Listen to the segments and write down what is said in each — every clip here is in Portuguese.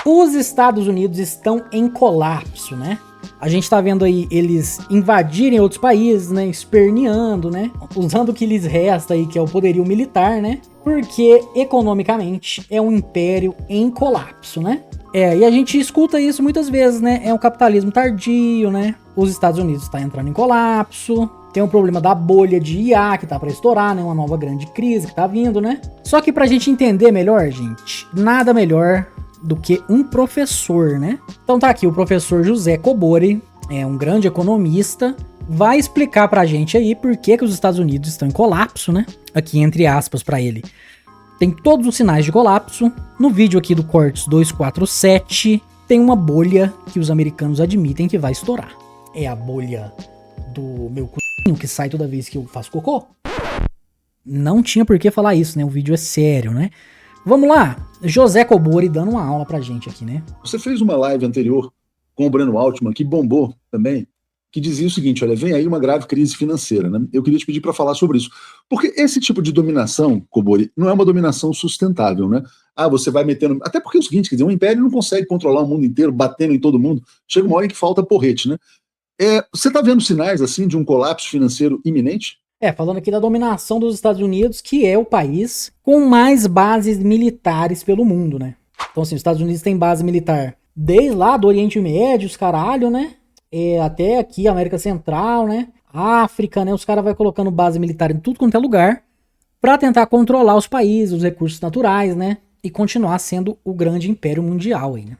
Os Estados Unidos estão em colapso, né? A gente tá vendo aí eles invadirem outros países, né? Esperneando, né? Usando o que lhes resta aí, que é o poderio militar, né? Porque, economicamente, é um império em colapso, né? E a gente escuta isso muitas vezes, né? É um capitalismo tardio, né? Os Estados Unidos estão entrando em colapso. Tem um problema da bolha de IA que tá pra estourar, né? Uma nova grande crise que tá vindo, né? Só que pra gente entender melhor, gente, nada melhor do que um professor, né? Então tá aqui o professor José Cobori, é um grande economista, vai explicar pra gente aí por que os Estados Unidos estão em colapso, né? Aqui entre aspas pra ele. Tem todos os sinais de colapso. No vídeo aqui do Cortes 247 tem uma bolha que os americanos admitem que vai estourar. É a bolha do meu c****, que sai toda vez que eu faço cocô? Não tinha por que falar isso, né? O vídeo é sério, né? Vamos lá, José Cobori dando uma aula pra gente aqui, né? Você fez uma live anterior com o Breno Altman, que bombou também, que dizia o seguinte, olha, vem aí uma grave crise financeira, né? Eu queria te pedir para falar sobre isso. Porque esse tipo de dominação, Cobori, não é uma dominação sustentável, né? Ah, você vai metendo... Até porque é o seguinte, quer dizer, um império não consegue controlar o mundo inteiro, batendo em todo mundo. Chega uma hora em que falta porrete, né? Você está vendo sinais, assim, de um colapso financeiro iminente? Falando aqui da dominação dos Estados Unidos, que é o país com mais bases militares pelo mundo, né? Então, assim, os Estados Unidos tem base militar desde lá do Oriente Médio, os caralho, né? Até aqui, América Central, né? África, né? Os caras vão colocando base militar em tudo quanto é lugar pra tentar controlar os países, os recursos naturais, né? E continuar sendo o grande império mundial aí, né?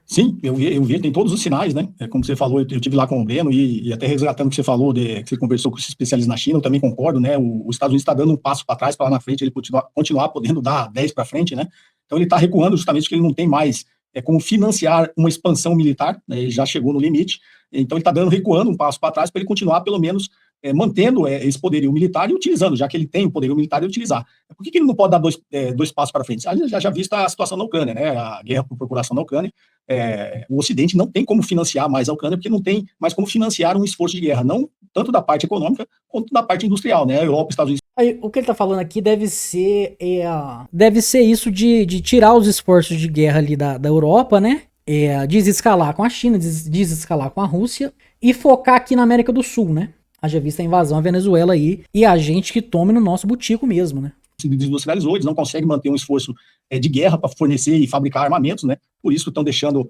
Sim, eu vi, tem todos os sinais, né? Como você falou, eu tive lá com o Breno e até resgatando o que você falou, que você conversou com os especialistas na China, eu também concordo, né? Os Estados Unidos está dando um passo para trás, para lá na frente, ele continuar podendo dar 10 para frente, né? Então ele está recuando justamente porque ele não tem mais como financiar uma expansão militar, né? Ele já chegou no limite, então ele está recuando um passo para trás para ele continuar, pelo menos, mantendo esse poderio militar e utilizando, já que ele tem o poderio militar e utilizar. Por que ele não pode dar dois passos para frente? A gente já visto a situação na Ucrânia, né? A guerra por procuração na Ucrânia. O Ocidente não tem como financiar mais a Ucrânia, porque não tem mais como financiar um esforço de guerra, não tanto da parte econômica, quanto da parte industrial, né? A Europa, Estados Unidos. Aí, o que ele tá falando aqui deve ser isso de tirar os esforços de guerra ali da Europa, né? Desescalar com a China, desescalar com a Rússia e focar aqui na América do Sul, né? Haja vista a invasão à Venezuela aí e a gente que tome no nosso butico mesmo, né? Se desindustrializou, eles não conseguem manter um esforço de guerra para fornecer e fabricar armamentos, né? Por isso estão deixando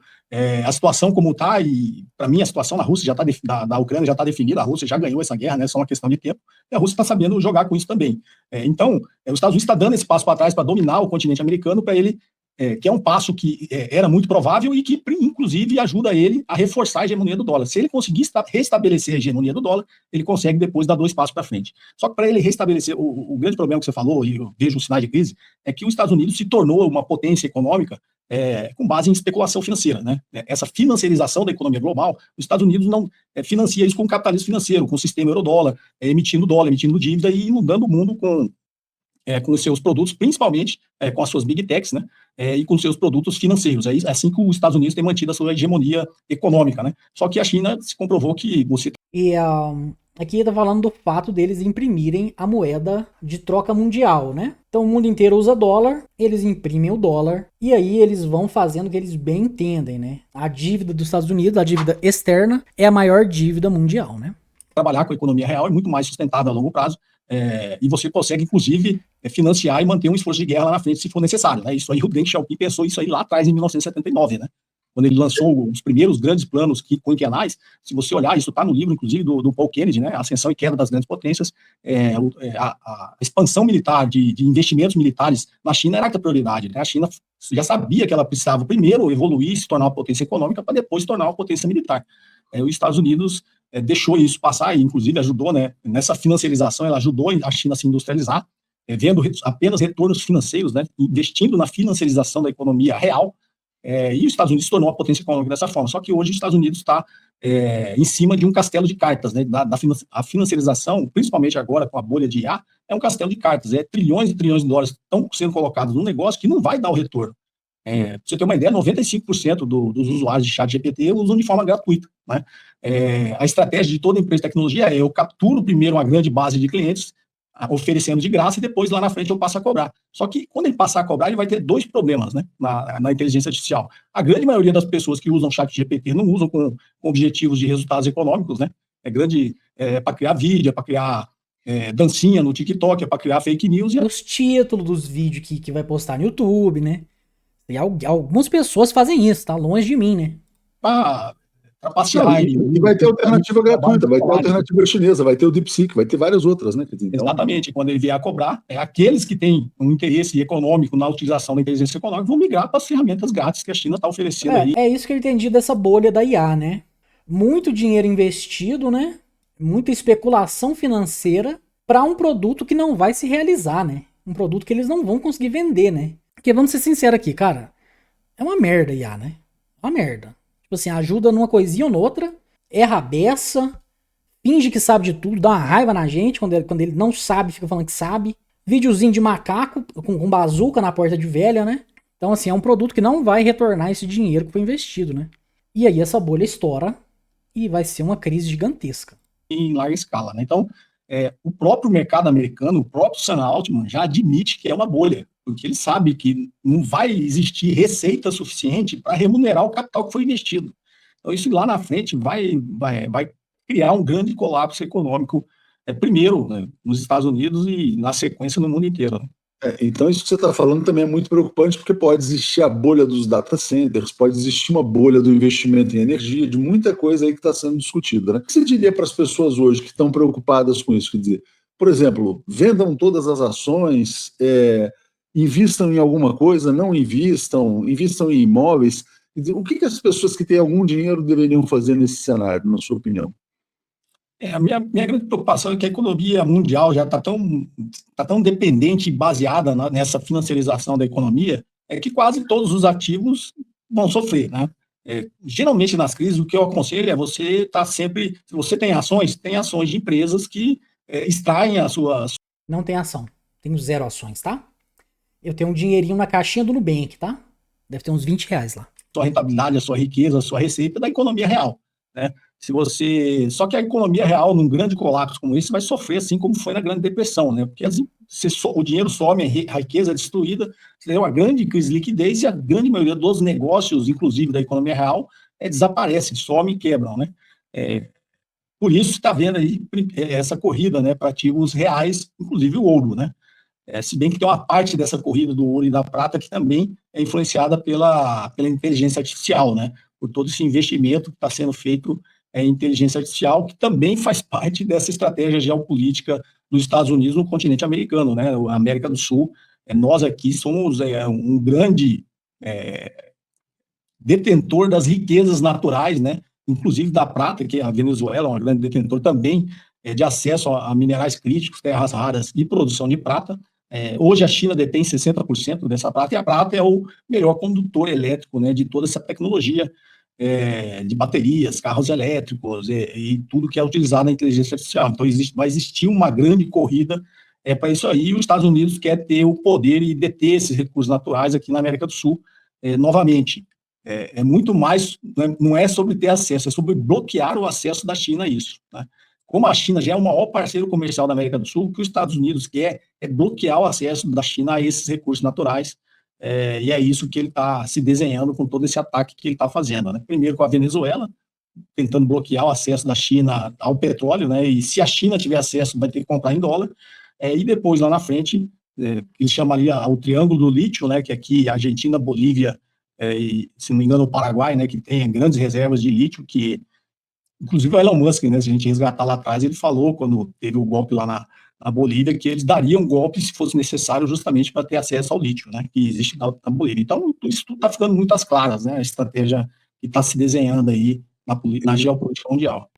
a situação como está, e para mim a situação na Rússia já está da Ucrânia já está definida, a Rússia já ganhou essa guerra, né? Só uma questão de tempo, e a Rússia está sabendo jogar com isso também. Então, os Estados Unidos está dando esse passo para trás para dominar o continente americano, para ele que é um passo que era muito provável e que, inclusive, ajuda ele a reforçar a hegemonia do dólar. Se ele conseguir restabelecer a hegemonia do dólar, ele consegue depois dar 2 passos para frente. Só que para ele restabelecer, o grande problema que você falou, e eu vejo um sinal de crise, é que os Estados Unidos se tornou uma potência econômica com base em especulação financeira, né? Essa financiarização da economia global, os Estados Unidos não financia isso com o capitalismo financeiro, com o sistema euro-dólar, emitindo dólar, emitindo dívida e inundando o mundo com os seus produtos, principalmente com as suas big techs, né, e com seus produtos financeiros. É assim que os Estados Unidos têm mantido a sua hegemonia econômica, né? Só que a China se comprovou que você... Aqui está falando do fato deles imprimirem a moeda de troca mundial, né? Então o mundo inteiro usa dólar, eles imprimem o dólar e aí eles vão fazendo o que eles bem entendem, né? A dívida dos Estados Unidos, a dívida externa, é a maior dívida mundial, né? Trabalhar com a economia real é muito mais sustentável a longo prazo. E você consegue, inclusive, financiar e manter um esforço de guerra lá na frente, se for necessário, né? Isso aí o Deng Xiaoping pensou isso aí lá atrás, em 1979, né? Quando ele lançou os primeiros grandes planos quinquenais. Se você olhar, isso está no livro, inclusive, do Paul Kennedy, né? A Ascensão e Queda das Grandes Potências. A expansão militar de investimentos militares na China era a prioridade, né? A China já sabia que ela precisava primeiro evoluir, se tornar uma potência econômica, para depois se tornar uma potência militar. Os Estados Unidos deixou isso passar e, inclusive, ajudou, né, nessa financiarização, ela ajudou a China a se industrializar, vendo apenas retornos financeiros, né, investindo na financiarização da economia real, e os Estados Unidos se tornou uma potência econômica dessa forma. Só que hoje os Estados Unidos está em cima de um castelo de cartas, né, a financiarização, principalmente agora com a bolha de IA, é um castelo de cartas, trilhões e trilhões de dólares estão sendo colocados num negócio que não vai dar o retorno. Pra você ter uma ideia, 95% dos usuários de ChatGPT usam de forma gratuita, né? A estratégia de toda empresa de tecnologia eu capturo primeiro uma grande base de clientes, oferecendo de graça e depois lá na frente eu passo a cobrar. Só que quando ele passar a cobrar, ele vai ter dois problemas, né, na inteligência artificial. A grande maioria das pessoas que usam ChatGPT não usam com objetivos de resultados econômicos, né? Para criar vídeo, para criar dancinha no TikTok, para criar fake news. Os títulos dos vídeos que vai postar no YouTube, né? E algumas pessoas fazem isso, tá longe de mim, né? E vai ter alternativa gratuita, vai ter alternativa chinesa, vai ter o DeepSeek, vai ter várias outras, né? Então, exatamente, quando ele vier a cobrar, aqueles que têm um interesse econômico na utilização da inteligência econômica vão migrar para as ferramentas grátis que a China está oferecendo aí. É isso que eu entendi dessa bolha da IA, né? Muito dinheiro investido, né? Muita especulação financeira para um produto que não vai se realizar, né? Um produto que eles não vão conseguir vender, né? Porque vamos ser sinceros aqui, cara, é uma merda a IA, né? Uma merda. Tipo assim, ajuda numa coisinha ou noutra, erra a beça, finge que sabe de tudo, dá uma raiva na gente quando ele não sabe, fica falando que sabe. Videozinho de macaco com bazuca na porta de velha, né? Então, assim, é um produto que não vai retornar esse dinheiro que foi investido, né? E aí essa bolha estoura e vai ser uma crise gigantesca. Em larga escala, né? Então, o próprio mercado americano, o próprio Sam Altman já admite que é uma bolha, porque ele sabe que não vai existir receita suficiente para remunerar o capital que foi investido. Então, isso lá na frente vai criar um grande colapso econômico, primeiro, né, nos Estados Unidos e, na sequência, no mundo inteiro. Né? Então, isso que você está falando também é muito preocupante, porque pode existir a bolha dos data centers, pode existir uma bolha do investimento em energia, de muita coisa aí que está sendo discutida. Né? O que você diria para as pessoas hoje que estão preocupadas com isso? Quer dizer, por exemplo, vendam todas as ações, invistam em alguma coisa, não invistam em imóveis. Quer dizer, o que as pessoas que têm algum dinheiro deveriam fazer nesse cenário, na sua opinião? A minha grande preocupação é que a economia mundial já está tão dependente e baseada nessa financiarização da economia, que quase todos os ativos vão sofrer, né? Geralmente nas crises, o que eu aconselho é você estar sempre, se você tem ações de empresas que extraem as suas... Não tem ação, tenho 0 ações, tá? Eu tenho um dinheirinho na caixinha do Nubank, tá? Deve ter uns R$20 lá. Sua rentabilidade, a sua riqueza, a sua receita da economia real, né? Só que a economia real, num grande colapso como esse, vai sofrer assim como foi na Grande Depressão, né? Porque o dinheiro some, a riqueza é destruída, você tem uma grande crise de liquidez e a grande maioria dos negócios, inclusive da economia real, desaparece, some e quebram, né? Por isso está vendo aí essa corrida, né, para ativos reais, inclusive o ouro, né? Se bem que tem uma parte dessa corrida do ouro e da prata que também é influenciada pela inteligência artificial, né? Por todo esse investimento que está sendo feito em inteligência artificial, que também faz parte dessa estratégia geopolítica dos Estados Unidos no continente americano, né? A América do Sul, nós aqui somos um grande detentor das riquezas naturais, né? Inclusive da prata, que a Venezuela é um grande detentor também de acesso a minerais críticos, terras raras e produção de prata. Hoje a China detém 60% dessa prata, e a prata é o melhor condutor elétrico, né, de toda essa tecnologia de baterias, carros elétricos e tudo que é utilizado na inteligência artificial. Então vai existir uma grande corrida para isso aí, e os Estados Unidos quer ter o poder e deter esses recursos naturais aqui na América do Sul novamente. Muito mais, não é sobre ter acesso, é sobre bloquear o acesso da China a isso, né? Como a China já é o maior parceiro comercial da América do Sul, o que os Estados Unidos quer é bloquear o acesso da China a esses recursos naturais, e é isso que ele está se desenhando com todo esse ataque que ele está fazendo, né? Primeiro com a Venezuela, tentando bloquear o acesso da China ao petróleo, né? E se a China tiver acesso, vai ter que comprar em dólar, e depois lá na frente, ele chamaria o Triângulo do Lítio, né? Que aqui Argentina, Bolívia e, se não me engano, o Paraguai, né? Que tem grandes reservas de lítio, que inclusive o Elon Musk, né, se a gente resgatar lá atrás, ele falou, quando teve o golpe lá na Bolívia, que eles dariam um golpe se fosse necessário, justamente para ter acesso ao lítio, né, que existe na Bolívia. Então, isso tudo está ficando muito às claras, né, a estratégia que está se desenhando aí na geopolítica mundial.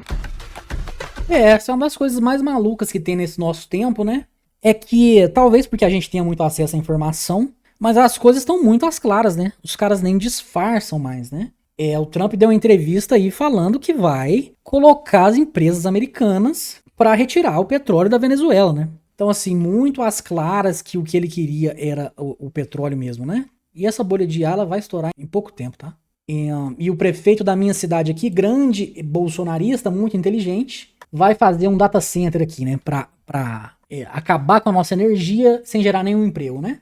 Essa é uma das coisas mais malucas que tem nesse nosso tempo, né, é que, talvez porque a gente tenha muito acesso à informação, mas as coisas estão muito às claras, né, os caras nem disfarçam mais, né. O Trump deu uma entrevista aí falando que vai colocar as empresas americanas para retirar o petróleo da Venezuela, né? Então, assim, muito às claras que o que ele queria era o petróleo mesmo, né? E essa bolha de IA, ela vai estourar em pouco tempo, tá? E o prefeito da minha cidade aqui, grande bolsonarista, muito inteligente, vai fazer um data center aqui, né? Pra acabar com a nossa energia sem gerar nenhum emprego, né?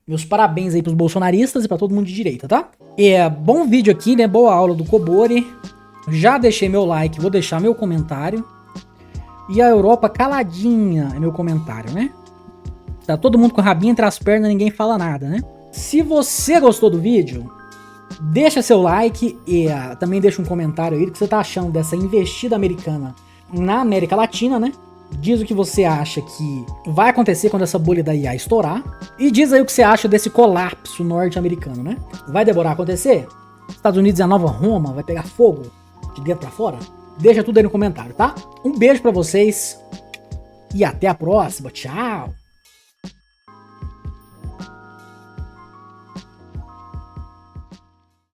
Meus parabéns aí pros bolsonaristas e pra todo mundo de direita, tá? Bom vídeo aqui, né? Boa aula do Kobori. Já deixei meu like, vou deixar meu comentário. E a Europa caladinha é meu comentário, né? Tá todo mundo com o rabinho entre as pernas, ninguém fala nada, né? Se você gostou do vídeo, deixa seu like e também deixa um comentário aí do que você tá achando dessa investida americana na América Latina, né? Diz o que você acha que vai acontecer quando essa bolha da IA estourar. E diz aí o que você acha desse colapso norte-americano, né? Vai demorar a acontecer? Estados Unidos é a nova Roma? Vai pegar fogo de dentro pra fora? Deixa tudo aí no comentário, tá? Um beijo pra vocês e até a próxima. Tchau!